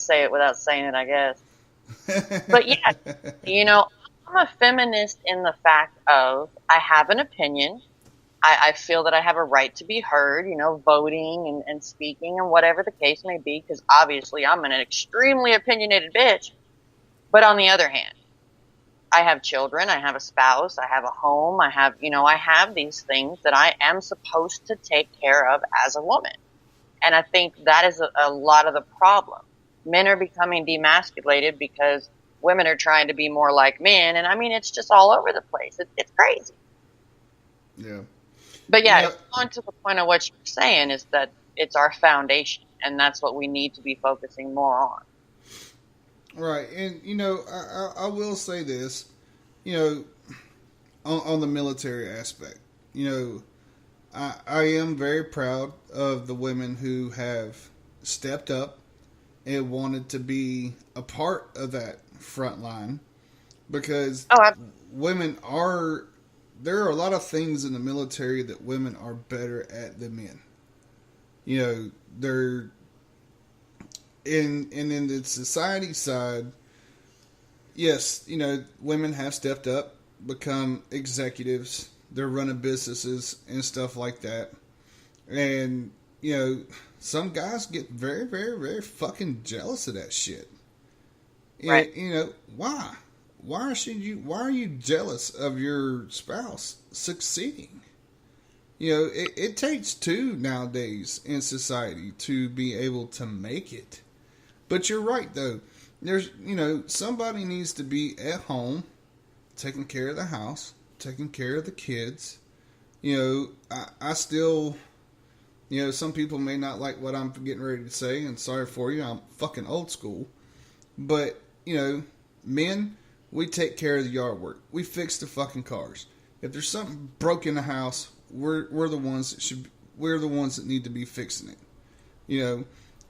say it without saying it, I guess. But yeah, I'm a feminist in the fact of I have an opinion. I feel that I have a right to be heard, voting and speaking and whatever the case may be, because obviously I'm an extremely opinionated bitch. But on the other hand, I have children, I have a spouse, I have a home, I have these things that I am supposed to take care of as a woman. And I think that is a lot of the problem. Men are becoming demasculated because women are trying to be more like men. And I mean, it's just all over the place. It's crazy. Yeah. But You yeah, know, going to the point of what you're saying is that it's our foundation. And that's what we need to be focusing more on. right. And, I will say this, you know, on the military aspect, you know, I am very proud of the women who have stepped up and wanted to be a part of that front line because Oh, women are there are a lot of things in the military that women are better at than men. You know, they're in the society side, yes, women have stepped up, become executives, they're running businesses and stuff like that. And, some guys get very, very, very fucking jealous of that shit. right. Why? Why are you jealous of your spouse succeeding? It takes two nowadays in society to be able to make it. But you're right though. Somebody needs to be at home, taking care of the house, taking care of the kids. I still, some people may not like what I'm getting ready to say, and sorry for you, I'm fucking old school. But, men, we take care of the yard work. We fix the fucking cars. If there's something broke in the house, we're the ones that need to be fixing it.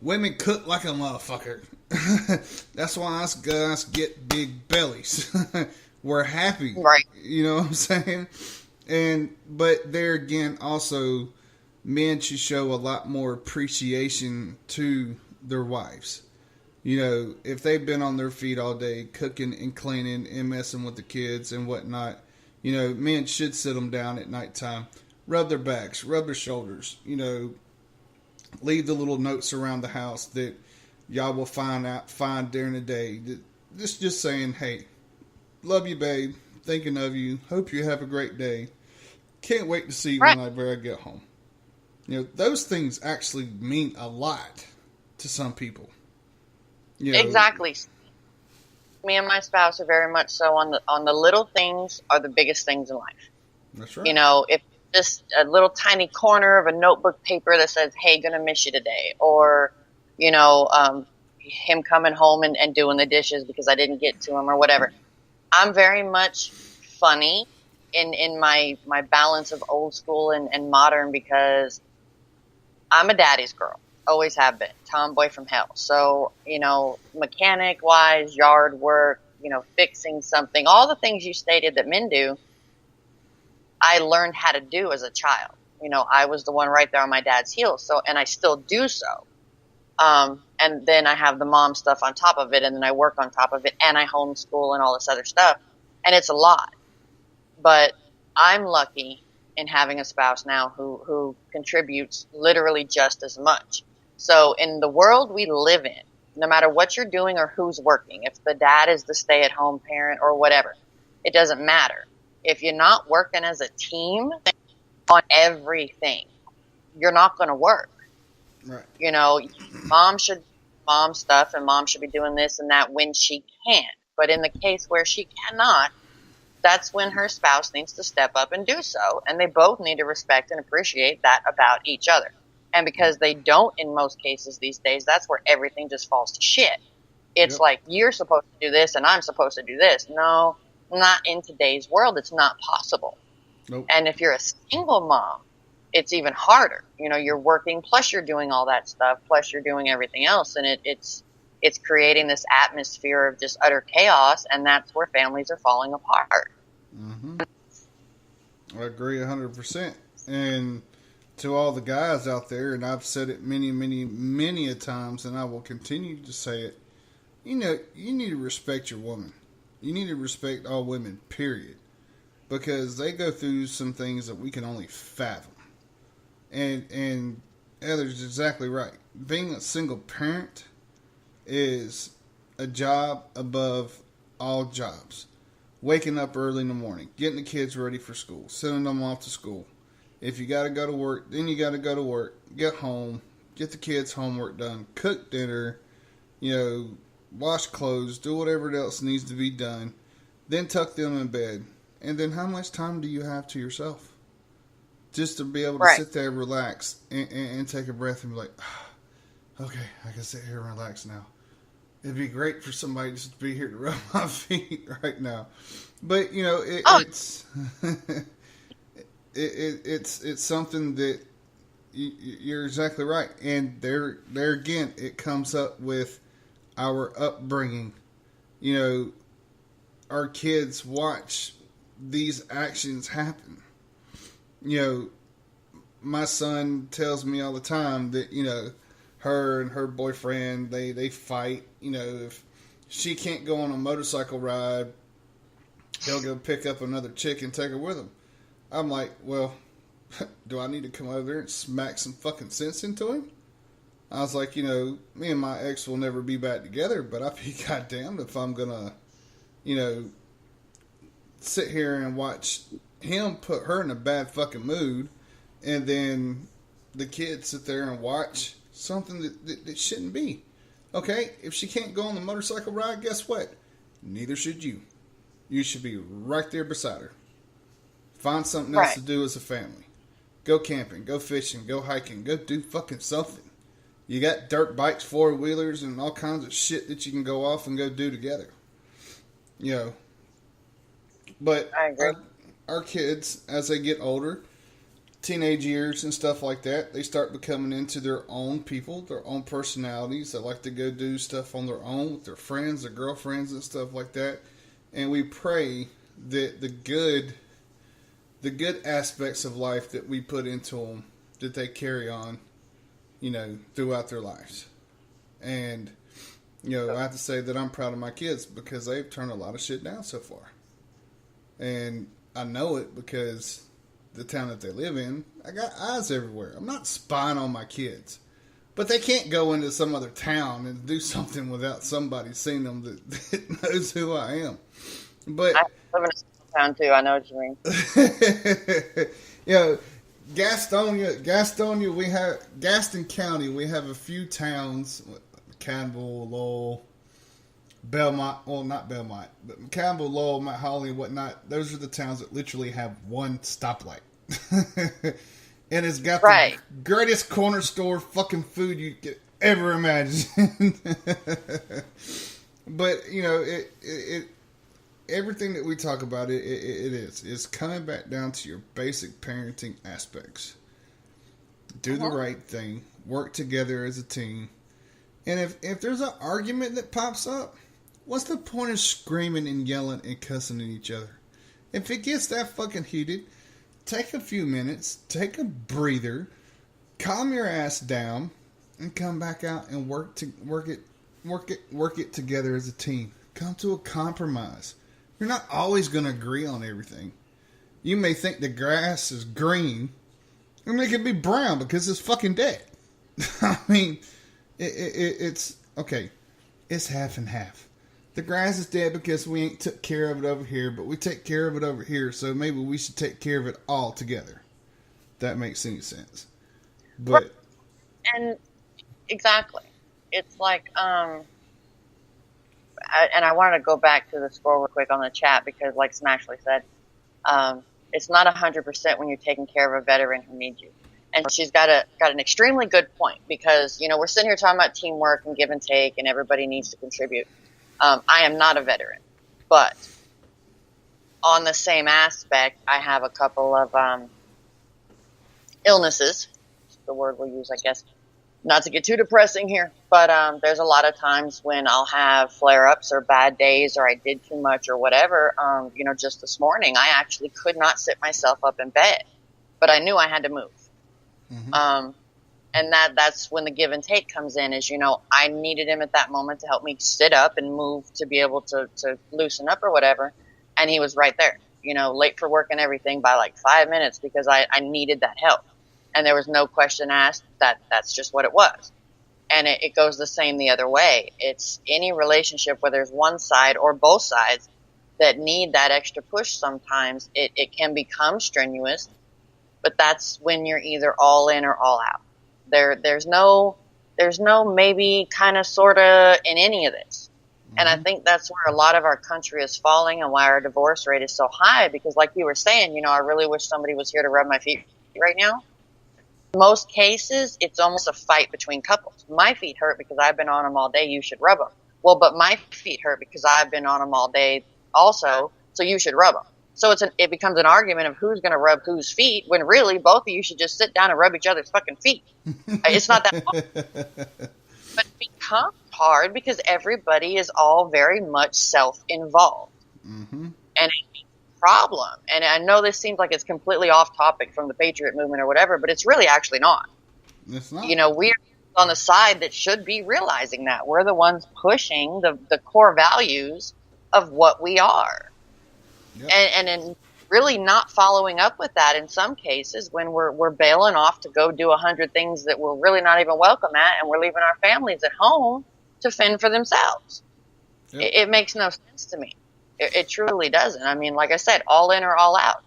Women cook like a motherfucker. That's why us guys get big bellies. We're happy. Right. You know what I'm saying? But there again, also, men should show a lot more appreciation to their wives. If they've been on their feet all day, cooking and cleaning and messing with the kids and whatnot, men should sit them down at nighttime, rub their backs, rub their shoulders, leave the little notes around the house that y'all will find during the day. Just saying, hey, love you, babe, thinking of you, hope you have a great day. Can't wait to see you Right. whenever I get home. Those things actually mean a lot to some people. You know, Exactly. Me and my spouse are very much so on the little things are the biggest things in life. that's right. If just a little tiny corner of a notebook paper that says, "Hey, gonna miss you today," or you know, um, him coming home and doing the dishes because I didn't get to him or whatever. I'm very much funny in my balance of old school and modern because I'm a daddy's girl. Always have been. Tomboy from hell. So, mechanic wise, yard work, fixing something, all the things you stated that men do, I learned how to do as a child. I was the one right there on my dad's heels. So, and I still do so. And then I have the mom stuff on top of it, and then I work on top of it, and I homeschool and all this other stuff. And it's a lot. But I'm lucky in having a spouse now who contributes literally just as much. So in the world we live in, no matter what you're doing or who's working, if the dad is the stay-at-home parent or whatever, it doesn't matter. If you're not working as a team on everything, you're not going to work. Right. You know, mom should mom stuff and mom should be doing this and that when she can. But in the case where she cannot, that's when her spouse needs to step up and do so. And they both need to respect and appreciate that about each other. And because they don't in most cases these days, that's where everything just falls to shit. It's Yep. like, you're supposed to do this and I'm supposed to do this. No, not in today's world. It's not possible. Nope. And if you're a single mom, it's even harder. You're working, plus you're doing all that stuff, plus you're doing everything else. And it's creating this atmosphere of just utter chaos. And that's where families are falling apart. I agree 100%. And to all the guys out there, and I've said it many, many, many a times, and I will continue to say it. You know, you need to respect your woman. You need to respect all women, period. Because they go through some things that we can only fathom. And Heather's exactly right. Being a single parent is a job above all jobs. Waking up early in the morning, getting the kids ready for school, sending them off to school. If you got to go to work, then you got to go to work, get home, get the kids' homework done, cook dinner, wash clothes, do whatever else needs to be done, then tuck them in bed. And then how much time do you have to yourself? Just to be able to sit there, relax, and take a breath and be like, okay, I can sit here and relax now. It'd be great for somebody just to be here to rub my feet right now. But, it's it's something that you're exactly right. And there again, it comes up with our upbringing. Our kids watch these actions happen. My son tells me all the time that, her and her boyfriend, they fight. If she can't go on a motorcycle ride, he'll go pick up another chick and take her with him. I'm like, well, do I need to come over there and smack some fucking sense into him? I was like, me and my ex will never be back together, but I'd be goddamned if I'm gonna, sit here and watch him put her in a bad fucking mood, and then the kids sit there and watch something that shouldn't be. Okay, if she can't go on the motorcycle ride, guess what? Neither should you. You should be right there beside her. Find something else to do as a family. Go camping, go fishing, go hiking, go do fucking something. You got dirt bikes, four-wheelers, and all kinds of shit that you can go off and go do together. But I agree. Our kids, as they get older, teenage years and stuff like that, they start becoming into their own people, their own personalities. They like to go do stuff on their own with their friends, their girlfriends, and stuff like that. And we pray that the good aspects of life that we put into them, that they carry on, throughout their lives. And, I have to say that I'm proud of my kids because they've turned a lot of shit down so far. And I know it because the town that they live in, I got eyes everywhere. I'm not spying on my kids. But they can't go into some other town and do something without somebody seeing them that knows who I am. But I live in a small town too. I know what you mean. Gastonia, we have Gaston County. We have a few towns: Campbell, Lowell, Belmont. Well, not Belmont, but Campbell, Lowell, Mount Holly, and whatnot. Those are the towns that literally have one stoplight, and it's got the greatest corner store fucking food you could ever imagine. But it everything that we talk about, it's coming back down to your basic parenting aspects. Do the right thing, work together as a team, and if there's an argument that pops up, what's the point of screaming and yelling and cussing at each other? If it gets that fucking heated, take a few minutes, take a breather, calm your ass down, and come back out and work it together as a team. Come to a compromise. You're not always going to agree on everything. You may think the grass is green, and it could be brown because it's fucking dead. I mean, it's okay. It's half and half. The grass is dead because we ain't took care of it over here, but we take care of it over here, so maybe we should take care of it all together. If that makes any sense. But and exactly, it's like and I wanted to go back to the score real quick on the chat because, like Smashley said, it's not 100% when you're taking care of a veteran who needs you. And she's got an extremely good point because, we're sitting here talking about teamwork and give and take and everybody needs to contribute. I am not a veteran, but on the same aspect, I have a couple of illnesses. That's the word we'll use, I guess. Not to get too depressing here, but there's a lot of times when I'll have flare-ups or bad days or I did too much or whatever. Just this morning, I actually could not sit myself up in bed, but I knew I had to move. Mm-hmm. And that's when the give and take comes in, is, I needed him at that moment to help me sit up and move to be able to loosen up or whatever. And he was right there, late for work and everything by like 5 minutes because I needed that help. And there was no question asked. That's just what it was. And it goes the same the other way. It's any relationship where there's one side or both sides that need that extra push sometimes. It can become strenuous, but that's when you're either all in or all out. There's no maybe, kind of, sorta in any of this. And I Mm-hmm. think that's where a lot of our country is falling and why our divorce rate is so high. Because like you were saying, I really wish somebody was here to rub my feet right now. In most cases, it's almost a fight between couples. My feet hurt because I've been on them all day. You should rub them. Well, but my feet hurt because I've been on them all day also. So you should rub them. So it becomes an argument of who's going to rub whose feet, when really both of you should just sit down and rub each other's fucking feet. It's not that hard, but it becomes hard because everybody is all very much self-involved. Mm-hmm. And it's a problem. And I know this seems like it's completely off topic from the Patriot movement or whatever, but it's really actually not. It's not. We're on the side that should be realizing that. We're the ones pushing the core values of what we are. Yep. And in really not following up with that in some cases, when we're bailing off to go do 100 things that we're really not even welcome at, and we're leaving our families at home to fend for themselves. Yep. It makes no sense to me. It truly doesn't. I mean, like I said, all in or all out.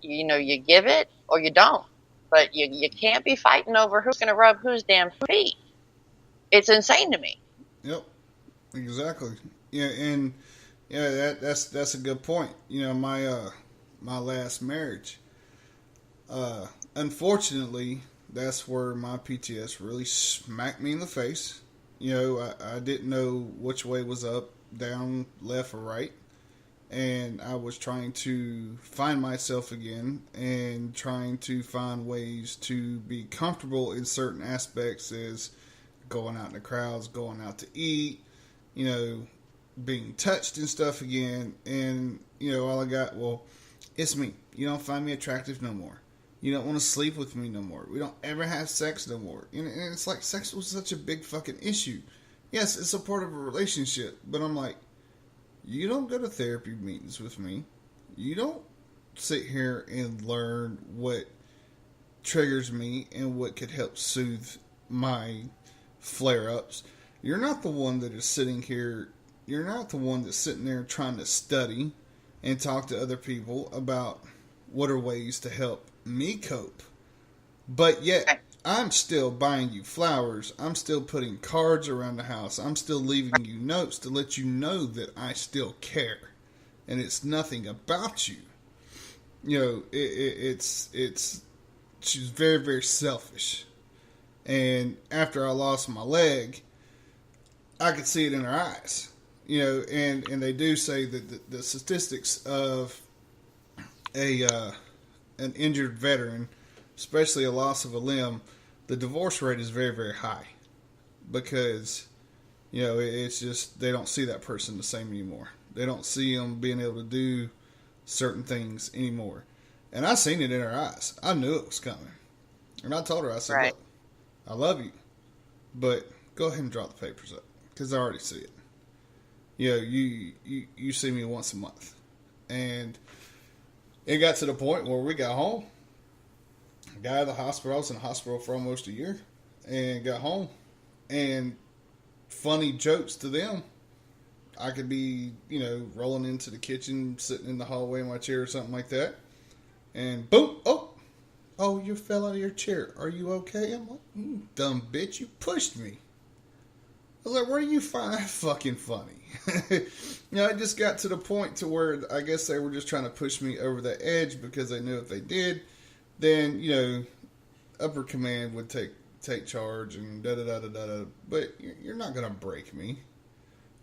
You give it or you don't. But you can't be fighting over who's going to rub whose damn feet. It's insane to me. Yep. Exactly. Yeah, and that's a good point. My last marriage. Unfortunately, that's where my PTS really smacked me in the face. I didn't know which way was up, down, left, or right. And I was trying to find myself again and trying to find ways to be comfortable in certain aspects, as going out in the crowds, going out to eat, being touched and stuff again. And, all I got, well, it's me. You don't find me attractive no more. You don't want to sleep with me no more. We don't ever have sex no more. And it's like, sex was such a big fucking issue. Yes, it's a part of a relationship, but I'm like, you don't go to therapy meetings with me. You don't sit here and learn what triggers me and what could help soothe my flare-ups. You're not the one that is sitting here. You're not the one that's sitting there trying to study and talk to other people about what are ways to help me cope. But yet, I'm still buying you flowers. I'm still putting cards around the house. I'm still leaving you notes to let you know that I still care. And it's nothing about you. She's very, very selfish. And after I lost my leg, I could see it in her eyes. And they do say that the statistics of an injured veteran, especially a loss of a limb, the divorce rate is very, very high because, it's just, they don't see that person the same anymore. They don't see them being able to do certain things anymore. And I seen it in her eyes. I knew it was coming. And I told her, I said, Right. Look, I love you, but go ahead and draw the papers up because I already see it. You see me once a month. And it got to the point where we got home. Got out of the hospital. I was in the hospital for almost a year. And got home. And funny jokes to them. I could be, rolling into the kitchen, sitting in the hallway in my chair or something like that. And boom, oh, you fell out of your chair. Are you okay? I'm like, you dumb bitch, you pushed me. I was like, where do you find that fucking funny? It just got to the point to where I guess they were just trying to push me over the edge because they knew if they did, then, upper command would take charge and da-da-da-da-da. But you're not going to break me.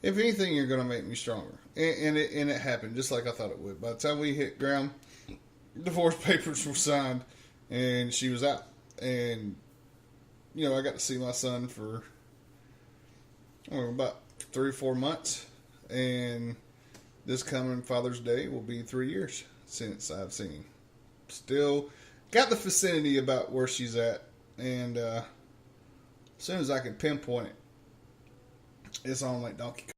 If anything, you're going to make me stronger. And it happened just like I thought it would. By the time we hit ground, divorce papers were signed and she was out. And, I got to see my son for about 3 or 4 months. And this coming Father's Day will be 3 years since I've seen him. Still got the vicinity about where she's at. and as soon as I can pinpoint it, it's on like Donkey Kong.